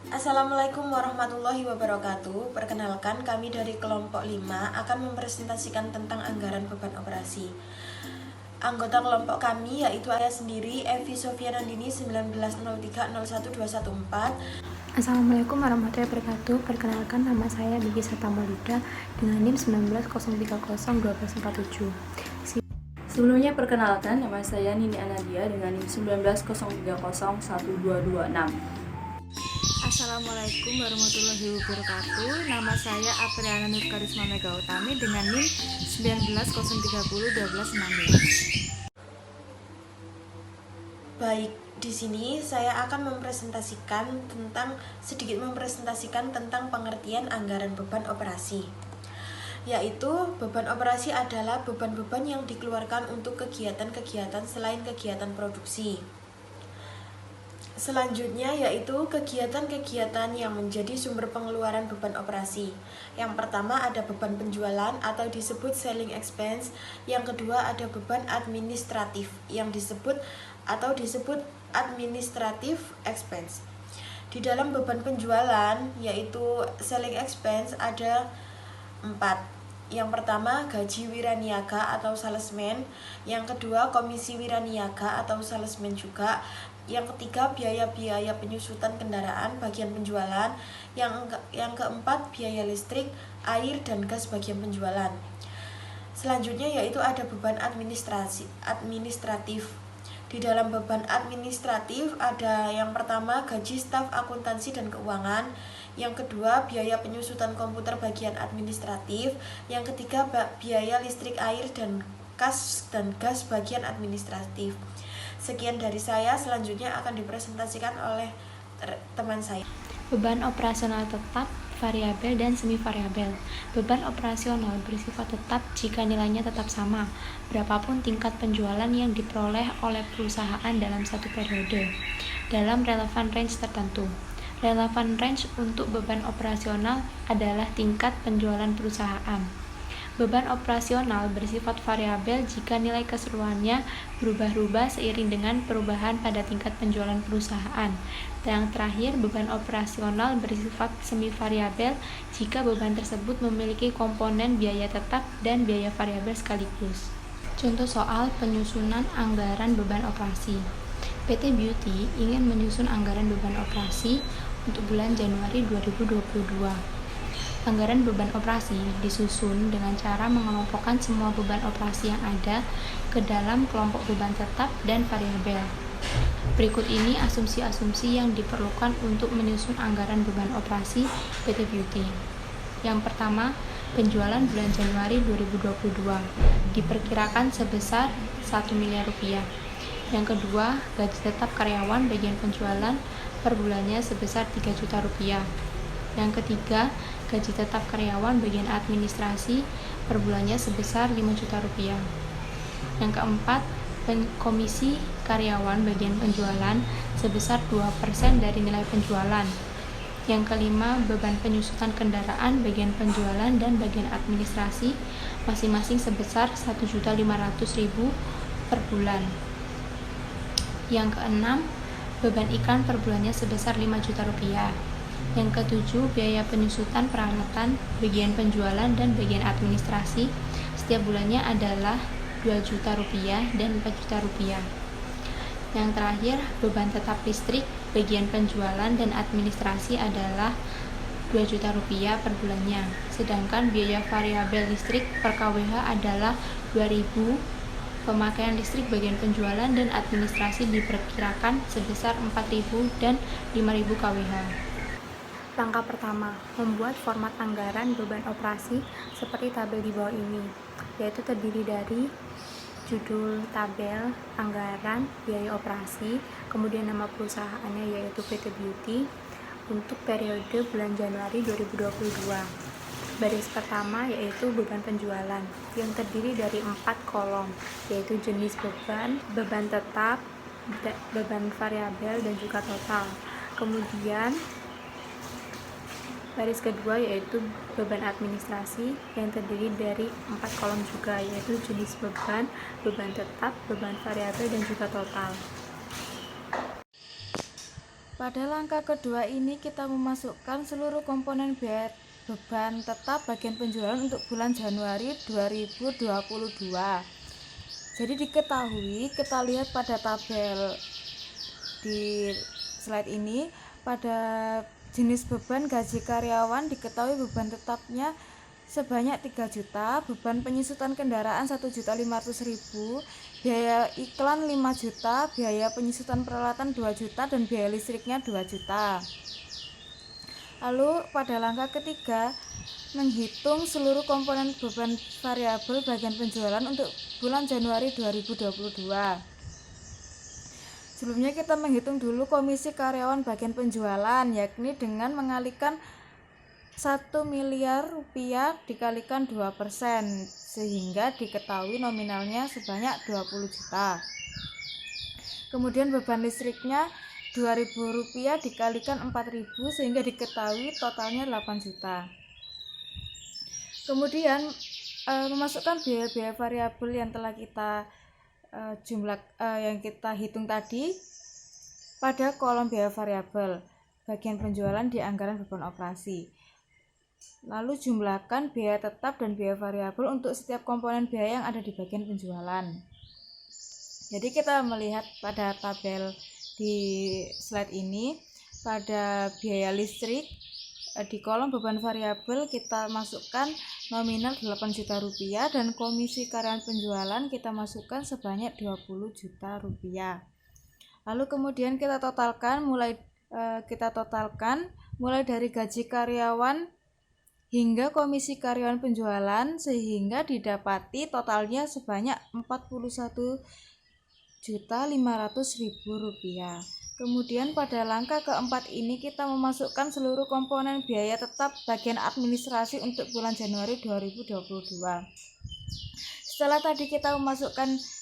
Assalamualaikum warahmatullahi wabarakatuh. Perkenalkan, kami dari kelompok 5 akan mempresentasikan tentang anggaran beban operasi. Anggota kelompok kami yaitu saya sendiri, Evi Sofianandini 19030114. Assalamualaikum warahmatullahi wabarakatuh. Perkenalkan, nama saya Bibi Sata Maulida dengan NIM 19030247. Sebelumnya perkenalkan, nama saya Nini Anadia dengan NIM 19030126. Assalamualaikum warahmatullahi wabarakatuh. Nama saya Apriana Nur Karisma Megautami dengan NIM 19030126. Baik, di sini saya akan sedikit mempresentasikan tentang pengertian anggaran beban operasi. Yaitu beban operasi adalah beban-beban yang dikeluarkan untuk kegiatan-kegiatan selain kegiatan produksi. Selanjutnya yaitu kegiatan-kegiatan yang menjadi sumber pengeluaran beban operasi. Yang pertama ada beban penjualan atau disebut selling expense. Yang kedua ada beban administratif yang disebut administrative expense. Di dalam beban penjualan yaitu selling expense ada 4. Yang pertama gaji wiraniaga atau salesman, yang kedua komisi wiraniaga atau salesman juga, yang ketiga biaya-biaya penyusutan kendaraan bagian penjualan, yang keempat biaya listrik, air dan gas bagian penjualan. Selanjutnya yaitu ada beban administratif. Di dalam beban administratif ada yang pertama gaji staf akuntansi dan keuangan, yang kedua biaya penyusutan komputer bagian administratif, yang ketiga biaya listrik, air dan gas bagian administratif. Sekian dari saya, selanjutnya akan dipresentasikan oleh teman saya. Beban operasional tetap, variabel, dan semi variabel. Beban operasional bersifat tetap jika nilainya tetap sama, berapapun tingkat penjualan yang diperoleh oleh perusahaan dalam satu periode, dalam relevan range tertentu. Relevan range untuk beban operasional adalah tingkat penjualan perusahaan. Beban operasional bersifat variabel jika nilai keseluruhannya berubah-ubah seiring dengan perubahan pada tingkat penjualan perusahaan. Yang terakhir, beban operasional bersifat semi variabel jika beban tersebut memiliki komponen biaya tetap dan biaya variabel sekaligus. Contoh soal penyusunan anggaran beban operasi. PT Beauty ingin menyusun anggaran beban operasi untuk bulan Januari 2022. Anggaran beban operasi disusun dengan cara mengelompokkan semua beban operasi yang ada ke dalam kelompok beban tetap dan variabel. Berikut ini asumsi-asumsi yang diperlukan untuk menyusun anggaran beban operasi PT Beauty. Yang pertama, penjualan bulan Januari 2022 diperkirakan sebesar 1 miliar rupiah. Yang kedua, gaji tetap karyawan bagian penjualan per bulannya sebesar 3 juta rupiah. Yang ketiga, gaji tetap karyawan bagian administrasi per bulannya sebesar 5 juta rupiah. Yang keempat, komisi karyawan bagian penjualan sebesar 2% dari nilai penjualan. Yang kelima, beban penyusutan kendaraan bagian penjualan dan bagian administrasi masing-masing sebesar 1.500.000 per bulan. Yang keenam, beban iklan per bulannya sebesar 5 juta rupiah. Yang ketujuh, biaya penyusutan peralatan bagian penjualan dan bagian administrasi setiap bulannya adalah 2 juta rupiah dan 4 juta rupiah. Yang terakhir, beban tetap listrik bagian penjualan dan administrasi adalah 2 juta rupiah per bulannya. Sedangkan biaya variabel listrik per kWh adalah 2.000. Pemakaian listrik bagian penjualan dan administrasi diperkirakan sebesar 4.000 dan 5.000 kWh. Langkah pertama, membuat format anggaran beban operasi seperti tabel di bawah ini, yaitu terdiri dari judul tabel, anggaran, biaya operasi, kemudian nama perusahaannya yaitu PT Beauty untuk periode bulan Januari 2022. Baris pertama yaitu beban penjualan yang terdiri dari 4 kolom, yaitu jenis beban, beban tetap, beban variabel, dan juga total. Kemudian baris kedua yaitu beban administrasi yang terdiri dari 4 kolom juga, yaitu jenis beban, beban tetap, beban variabel, dan juga total. Pada langkah kedua ini kita memasukkan seluruh komponen biaya beban tetap bagian penjualan untuk bulan Januari 2022. Jadi diketahui, kita lihat pada tabel di slide ini, pada jenis beban gaji karyawan diketahui beban tetapnya sebanyak 3 juta, beban penyusutan kendaraan 1.500.000, biaya iklan 5 juta, biaya penyusutan peralatan 2 juta, dan biaya listriknya 2 juta. Lalu pada langkah ketiga, menghitung seluruh komponen beban variabel bagian penjualan untuk bulan Januari 2022. Sebelumnya kita menghitung dulu komisi karyawan bagian penjualan, yakni dengan mengalihkan 1 miliar rupiah dikalikan 2%, sehingga diketahui nominalnya sebanyak 20 juta. Kemudian beban listriknya 2.000 rupiah dikalikan 4.000, sehingga diketahui totalnya 8 juta. Kemudian memasukkan biaya-biaya variabel yang telah kita yang kita hitung tadi pada kolom biaya variabel bagian penjualan di anggaran beban operasi. Lalu jumlahkan biaya tetap dan biaya variabel untuk setiap komponen biaya yang ada di bagian penjualan. Jadi kita melihat pada tabel di slide ini, pada biaya listrik di kolom beban variabel kita masukkan nominal 8 juta rupiah dan komisi karyawan penjualan kita masukkan sebanyak 20 juta rupiah. Lalu kemudian kita totalkan mulai dari gaji karyawan hingga komisi karyawan penjualan, sehingga didapati totalnya sebanyak 41.500.000 rupiah. Kemudian pada langkah keempat ini kita memasukkan seluruh komponen biaya tetap bagian administrasi untuk bulan Januari 2022. Setelah tadi kita memasukkan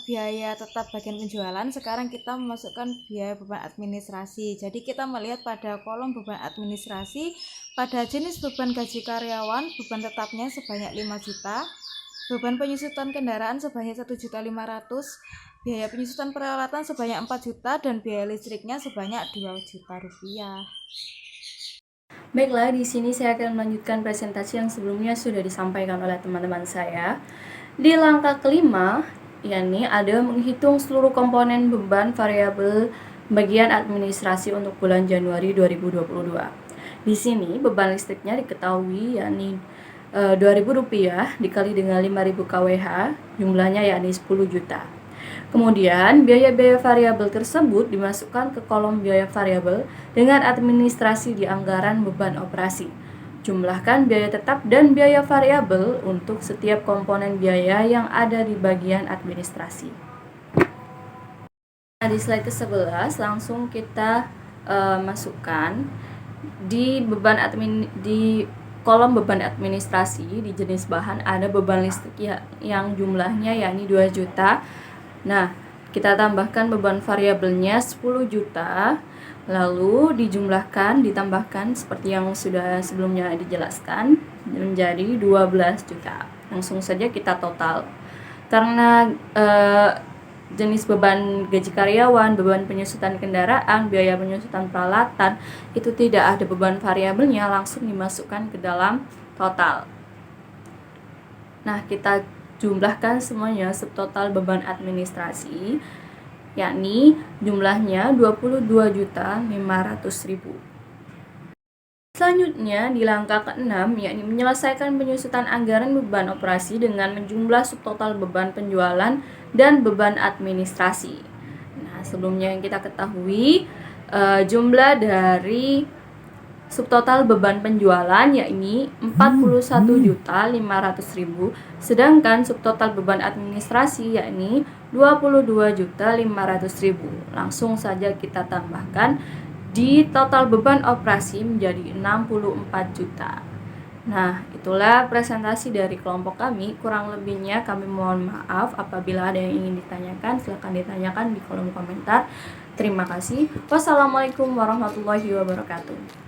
biaya tetap bagian penjualan, sekarang kita memasukkan biaya beban administrasi. Jadi kita melihat pada kolom beban administrasi, pada jenis beban gaji karyawan, beban tetapnya sebanyak 5 juta, beban penyusutan kendaraan sebanyak 1.500.000, biaya penyusutan peralatan sebanyak 4 juta, dan biaya listriknya sebanyak 2 juta rupiah. Baiklah, di sini saya akan melanjutkan presentasi yang sebelumnya sudah disampaikan oleh teman-teman saya. Di langkah kelima, yakni ada menghitung seluruh komponen beban variabel bagian administrasi untuk bulan Januari 2022. Di sini beban listriknya diketahui yakni Rp2.000 dikali dengan 5.000 kWh, jumlahnya yakni 10 juta. Kemudian biaya-biaya variabel tersebut dimasukkan ke kolom biaya variabel dengan administrasi di anggaran beban operasi. Jumlahkan biaya tetap dan biaya variabel untuk setiap komponen biaya yang ada di bagian administrasi. Nah, di slide ke-11 langsung kita masukkan di kolom beban administrasi di jenis bahan ada beban listrik yang jumlahnya yakni 2 juta. Nah, kita tambahkan beban variabelnya 10 juta, lalu ditambahkan seperti yang sudah sebelumnya dijelaskan menjadi 12 juta. Langsung saja kita total. Karena jenis beban gaji karyawan, beban penyusutan kendaraan, biaya penyusutan peralatan itu tidak ada beban variabelnya, langsung dimasukkan ke dalam total. Nah, kita jumlahkan semuanya subtotal beban administrasi, yakni jumlahnya 22.500.000. Selanjutnya di langkah ke-6, yakni menyelesaikan penyusutan anggaran beban operasi dengan menjumlah subtotal beban penjualan dan beban administrasi. Nah, sebelumnya yang kita ketahui jumlah dari subtotal beban penjualan yakni 41.500.000, sedangkan subtotal beban administrasi yakni 22.500.000. Langsung saja kita tambahkan di total beban operasi menjadi 64 juta. Nah, itulah presentasi dari kelompok kami. Kurang lebihnya kami mohon maaf. Apabila ada yang ingin ditanyakan, silakan ditanyakan di kolom komentar. Terima kasih. Wassalamualaikum warahmatullahi wabarakatuh.